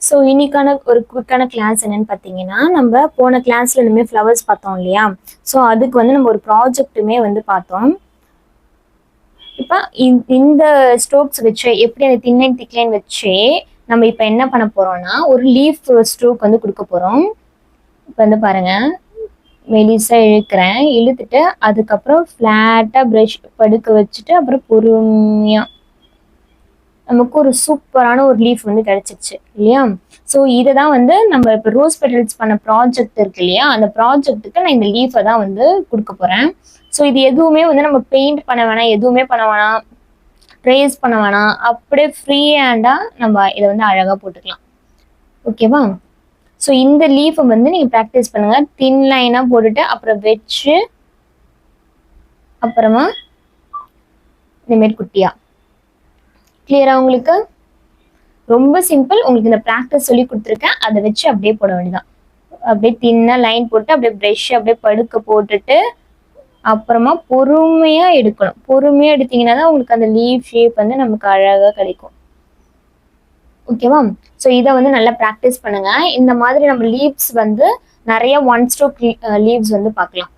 So இன்னைக்கான ஒரு குவிக்கான class என்னன்னு பார்த்தீங்கன்னா, நம்ம போன கிளாஸ்ல இனிமேல் ஃப்ளவர்ஸ் பார்த்தோம் இல்லையா? ஸோ அதுக்கு வந்து நம்ம ஒரு ப்ராஜெக்ட்டுமே வந்து பார்த்தோம். இப்போ இந்த ஸ்ட்ரோக்ஸ் வச்சு எப்படி அந்த தின் லைன் திக் லைன் வச்சு நம்ம இப்போ என்ன பண்ண போறோம்னா, ஒரு லீஃப் ஸ்ட்ரோக் வந்து கொடுக்க போறோம். இப்போ வந்து பாருங்க, மெலிசா இழுக்கிறேன், இழுத்துட்டு அதுக்கப்புறம் ஃப்ளாட்டா ப்ரஷ் படுக்க வச்சுட்டு அப்புறம் பொறுமையா நமக்கு ஒரு சூப்பரான ஒரு லீஃப் வந்து கிடைச்சிருச்சு இல்லையா? ஸோ இதை தான் வந்து நம்ம இப்போ ரோஸ் பெட்டல்ஸ் பண்ண ப்ராஜெக்ட் இருக்கு இல்லையா? அந்த ப்ராஜெக்ட்டுக்கு நான் இந்த லீஃபை தான் வந்து கொடுக்க போறேன். ஸோ இது எதுவுமே வந்து நம்ம பெயிண்ட் பண்ண வேணாம், எதுவுமே பண்ண வேணாம், ட்ரேஸ் பண்ண வேணாம், அப்படியே ஃப்ரீ ஹேண்டா நம்ம இதை வந்து அழகா போட்டுக்கலாம். ஓகேவா? ஸோ இந்த லீஃபை வந்து நீங்க ப்ராக்டிஸ் பண்ணுங்க. தின் லைனா போட்டுட்டு அப்புறம் வச்சு அப்புறமா இந்த மாதிரி குட்டியா. கிளியரா உங்களுக்கு? ரொம்ப சிம்பிள். உங்களுக்கு இந்த ப்ராக்டிஸ் சொல்லி கொடுத்துருக்கேன், அதை வச்சு அப்படியே போட வேண்டியதான். அப்படியே தின்னா லைன் போட்டு அப்படியே ப்ரஷ் அப்படியே படுக்க போட்டுட்டு அப்புறமா பொறுமையா எடுக்கணும். பொறுமையா எடுத்தீங்கன்னா தான் உங்களுக்கு அந்த லீஃப் ஷேப் வந்து நமக்கு அழகா கிடைக்கும். ஓகேவா? ஸோ இதை வந்து நல்லா ப்ராக்டிஸ் பண்ணுங்க. இந்த மாதிரி நம்ம லீவ்ஸ் வந்து நிறைய ஒன் ஸ்ட்ரோக் லீவ்ஸ் வந்து பார்க்கலாம்.